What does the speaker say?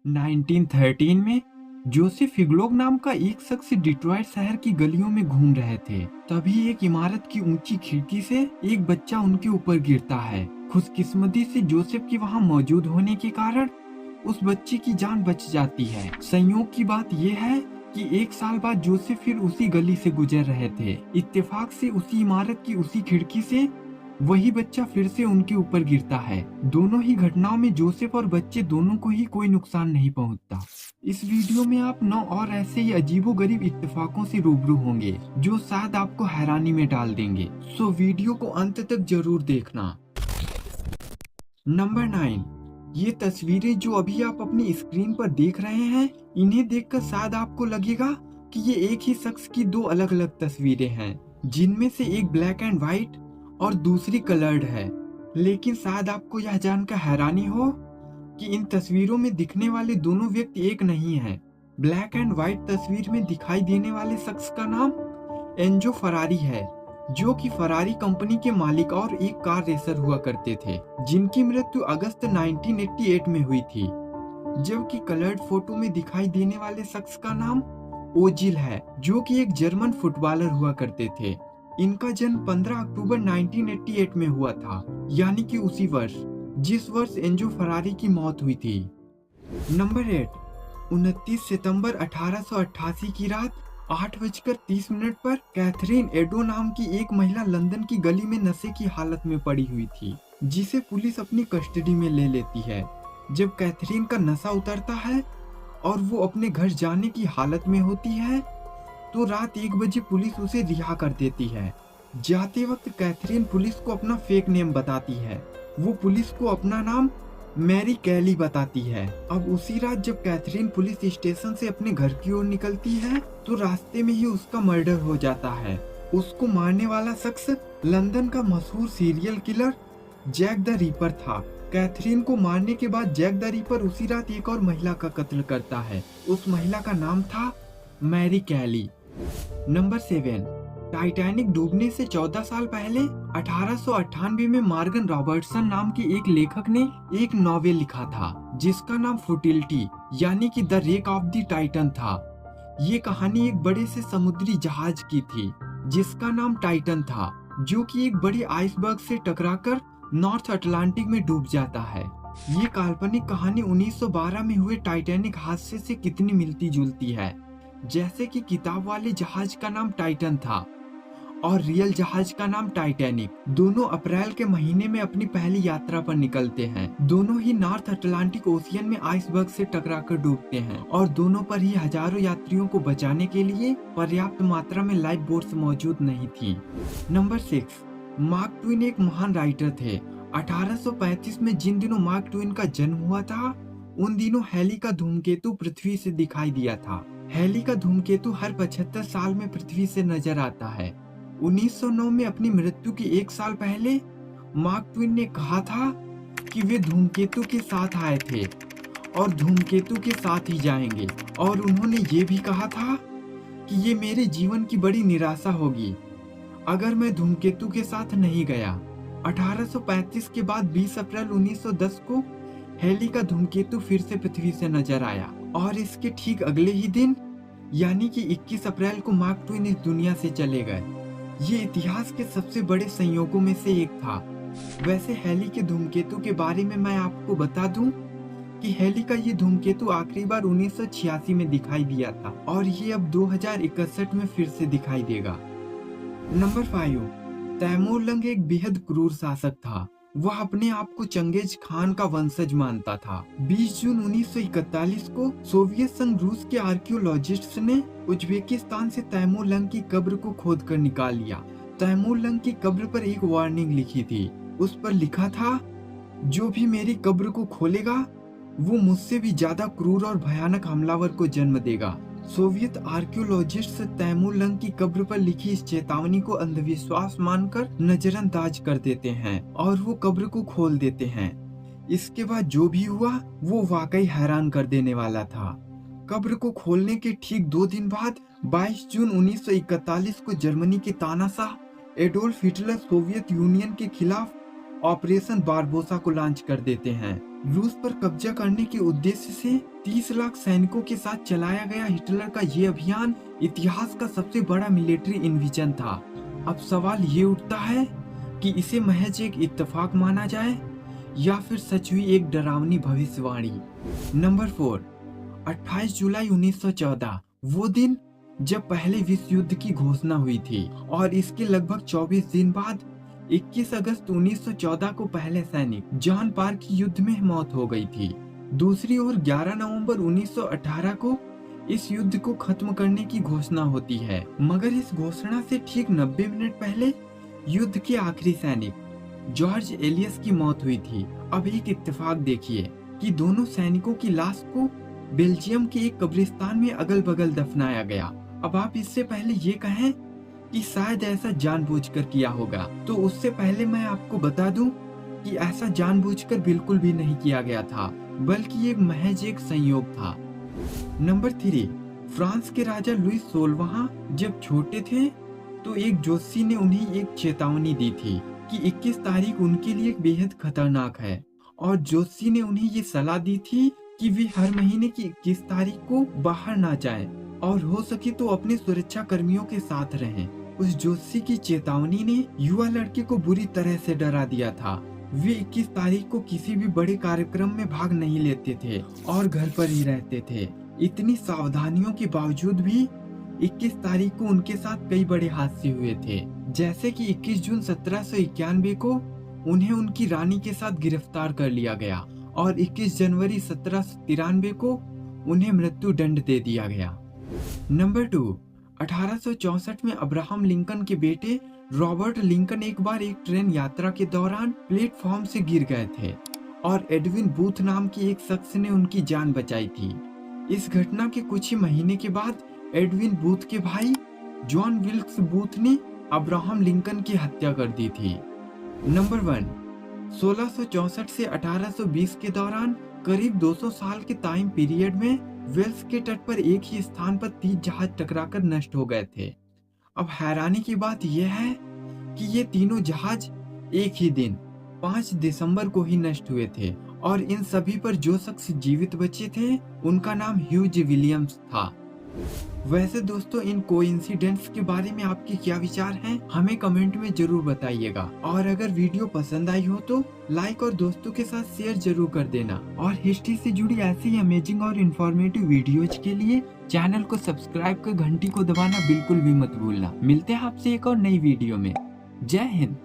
1913 में जोसेफ फिगलोग नाम का एक शख्स डिट्रॉइट शहर की गलियों में घूम रहे थे। तभी एक इमारत की ऊंची खिड़की से एक बच्चा उनके ऊपर गिरता है। खुशकिस्मती से जोसेफ के वहां मौजूद होने के कारण उस बच्चे की जान बच जाती है। संयोग की बात यह है कि एक साल बाद जोसेफ फिर उसी गली से गुजर रहे थे। इत्तेफाक से उसी इमारत की उसी खिड़की से वही बच्चा फिर से उनके ऊपर गिरता है। दोनों ही घटनाओं में जोसेफ और बच्चे दोनों को ही कोई नुकसान नहीं पहुंचता। इस वीडियो में आप 9 और ऐसे ही अजीबोगरीब इत्तेफाकों से रूबरू होंगे जो शायद आपको हैरानी में डाल देंगे। सो वीडियो को अंत तक जरूर देखना। नंबर 9, ये तस्वीरें जो अभी आप अपनी स्क्रीन पर देख रहे हैं, इन्हें देखकर शायद आपको लगेगा कि ये एक ही शख्स की दो अलग अलग तस्वीरें हैं, जिनमें से एक ब्लैक एंड व्हाइट और दूसरी कलर्ड है। लेकिन शायद आपको यह जानकर हैरानी हो कि इन तस्वीरों में दिखने वाले दोनों व्यक्ति एक नहीं हैं। ब्लैक एंड व्हाइट तस्वीर में दिखाई देने वाले शख्स का नाम एंजो फरारी है, जो कि फरारी कंपनी के मालिक और एक कार रेसर हुआ करते थे, जिनकी मृत्यु अगस्त 1988 में हुई थी। जबकि कलर्ड फोटो में दिखाई देने वाले शख्स का नाम ओजिल है, जो कि एक जर्मन फुटबॉलर हुआ करते थे। इनका जन्म 15 अक्टूबर 1988 में हुआ था, यानी कि उसी वर्ष जिस वर्ष एंजो फरारी की मौत हुई थी। नंबर 8, 29 सितंबर 1888 की रात 8:30 पर कैथरीन एडो नाम की एक महिला लंदन की गली में नशे की हालत में पड़ी हुई थी, जिसे पुलिस अपनी कस्टडी में ले लेती है। जब कैथरीन का नशा उतरता है और वो अपने घर जाने की हालत में होती है, तो रात 1 बजे पुलिस उसे रिहा कर देती है। जाते वक्त कैथरीन पुलिस को अपना फेक नेम बताती है। वो पुलिस को अपना नाम मैरी कैली बताती है। अब उसी रात जब कैथरीन पुलिस स्टेशन से अपने घर की ओर निकलती है, तो रास्ते में ही उसका मर्डर हो जाता है। उसको मारने वाला शख्स लंदन का मशहूर serial killer Jack the Ripper था। कैथरीन को मारने के बाद जैक द रीपर उसी रात एक और महिला का कत्ल करता है। उस महिला का नाम था मैरी कैली। नंबर 7, टाइटैनिक डूबने से 14 साल पहले 1898 में मॉर्गन रॉबर्टसन नाम के एक लेखक ने एक नॉवेल लिखा था, जिसका नाम फुटिलिटी यानी कि the wreck of the Titan था। ये कहानी एक बड़े से समुद्री जहाज की थी, जिसका नाम टाइटन था, जो कि एक बड़े आइसबर्ग से टकराकर नॉर्थ अटलांटिक में डूब जाता है। ये काल्पनिक कहानी 1912 में हुए टाइटैनिक हादसे से कितनी मिलती जुलती है। जैसे कि किताब वाले जहाज का नाम टाइटन था और रियल जहाज का नाम टाइटैनिक। दोनों अप्रैल के महीने में अपनी पहली यात्रा पर निकलते हैं। दोनों ही नॉर्थ अटलांटिक ओशियन में आइसबर्ग से टकराकर डूबते हैं और दोनों पर ही हजारों यात्रियों को बचाने के लिए पर्याप्त मात्रा में लाइफ बोट्स मौजूद नहीं थी। नंबर 6, मार्क ट्वेन एक महान राइटर थे। 1835 में जिन दिनों मार्क ट्वेन का जन्म हुआ था, उन दिनों हैली का धूमकेतु पृथ्वी से दिखाई दिया था। हैली का धूमकेतु हर 75 साल में पृथ्वी से नजर आता है। 1909 में अपनी मृत्यु के 1 साल पहले मार्क ट्वेन ने कहा था कि वे धूमकेतु के साथ आए थे और धूमकेतु के साथ ही जाएंगे, और उन्होंने ये भी कहा था कि ये मेरे जीवन की बड़ी निराशा होगी अगर मैं धूमकेतु के साथ नहीं गया। 1835 के बाद 20 अप्रैल 1910 को हैली का धूमकेतु फिर से पृथ्वी से नजर आया और इसके ठीक अगले ही दिन यानी कि 21 अप्रैल को मार्क ट्वेन इस दुनिया से चले गए। ये इतिहास के सबसे बड़े संयोगों में से एक था। वैसे हैली के धूमकेतु के बारे में मैं आपको बता दूं कि हैली का ये धूमकेतु आखिरी बार 1986 में दिखाई दिया था और ये अब 2061 में फिर से दिखाई देगा। नंबर 5, तैमूर लंग एक बेहद क्रूर शासक था। वह अपने आप को चंगेज खान का वंशज मानता था। 20 जून 1941 को सोवियत संघ रूस के आर्कियोलॉजिस्ट्स ने उज्बेकिस्तान से तैमूर लंग की कब्र को खोदकर निकाल लिया। तैमूर लंग की कब्र पर एक वार्निंग लिखी थी। उस पर लिखा था, जो भी मेरी कब्र को खोलेगा वो मुझसे भी ज्यादा क्रूर और भयानक हमलावर को जन्म देगा। सोवियत आर्कियोलॉजिस्ट तैमूर लंग की कब्र पर लिखी इस चेतावनी को अंधविश्वास मानकर नजरअंदाज कर देते हैं और वो कब्र को खोल देते हैं। इसके बाद जो भी हुआ वो वाकई हैरान कर देने वाला था। कब्र को खोलने के ठीक 2 दिन बाद 22 जून 1941 को जर्मनी के तानाशाह एडोल्फ हिटलर सोवियत यूनियन के खिलाफ ऑपरेशन बारबोसा को लॉन्च कर देते हैं। रूस पर कब्जा करने के उद्देश्य से 30 लाख सैनिकों के साथ चलाया गया हिटलर का ये अभियान इतिहास का सबसे बड़ा मिलिट्री इन्वेजन था। अब सवाल ये उठता है कि इसे महज एक इत्तेफाक माना जाए या फिर सच हुई एक डरावनी भविष्यवाणी। नंबर 4, 28 जुलाई 1914, वो दिन जब पहले विश्व युद्ध की घोषणा हुई थी और इसके लगभग 24 दिन बाद 21 अगस्त 1914 को पहले सैनिक जॉन पार्क की युद्ध में मौत हो गई थी। दूसरी ओर 11 नवंबर 1918 को इस युद्ध को खत्म करने की घोषणा होती है, मगर इस घोषणा से ठीक 90 मिनट पहले युद्ध के आखिरी सैनिक जॉर्ज एलियस की मौत हुई थी। अब एक इत्तेफाक देखिए कि दोनों सैनिकों की लाश को बेल्जियम के एक कब्रिस्तान में अगल बगल दफनाया गया। अब आप इससे पहले ये कहें कि शायद ऐसा जानबूझकर किया होगा, तो उससे पहले मैं आपको बता दूं कि ऐसा जानबूझकर बिल्कुल भी नहीं किया गया था, बल्कि ये महज एक संयोग था। नंबर 3, फ्रांस के राजा लुई 16वां जब छोटे थे तो एक ज्योतिषी ने उन्हें एक चेतावनी दी थी कि 21 तारीख उनके लिए बेहद खतरनाक है, और ज्योतिषी ने उन्हें ये सलाह दी थी कि वे हर महीने की 21 तारीख को बाहर ना जाएं और हो सके तो अपने सुरक्षा कर्मियों के साथ रहें। उस ज्योतिषी की चेतावनी ने युवा लड़के को बुरी तरह से डरा दिया था। वे 21 तारीख को किसी भी बड़े कार्यक्रम में भाग नहीं लेते थे और घर पर ही रहते थे। इतनी सावधानियों के बावजूद भी 21 तारीख को उनके साथ कई बड़े हादसे हुए थे, जैसे कि 21 जून 1791 को उन्हें उनकी रानी के साथ गिरफ्तार कर लिया गया और 21 जनवरी 1793 को उन्हें मृत्यु दंड दे दिया गया। नंबर 2, 1864 में अब्राहम लिंकन के बेटे रॉबर्ट लिंकन एक बार एक ट्रेन यात्रा के दौरान प्लेटफॉर्म से गिर गए थे और एडविन बूथ नाम के एक शख्स ने उनकी जान बचाई थी। इस घटना के कुछ ही महीने के बाद एडविन बूथ के भाई जॉन विल्क्स बूथ ने अब्राहम लिंकन की हत्या कर दी थी। नंबर 1, 1664 से 1820 के दौरान करीब 200 साल के टाइम पीरियड में वेल्स के तट पर एक ही स्थान पर 30 जहाज टकराकर नष्ट हो गए थे। अब हैरानी की बात यह है कि ये तीनों जहाज एक ही दिन 5 दिसंबर को ही नष्ट हुए थे और इन सभी पर जो शख्स जीवित बचे थे उनका नाम ह्यूज विलियम्स था। वैसे दोस्तों, इन कोइंसिडेंट्स के बारे में आपके क्या विचार हैं? हमें कमेंट में जरूर बताइएगा, और अगर वीडियो पसंद आई हो तो लाइक और दोस्तों के साथ शेयर जरूर कर देना। और हिस्ट्री से जुड़ी ऐसी ही अमेजिंग और इन्फॉर्मेटिव वीडियोज के लिए चैनल को सब्सक्राइब कर घंटी को दबाना बिल्कुल भी मत भूलना। मिलते हैं आपसे एक और नई वीडियो में। जय हिंद।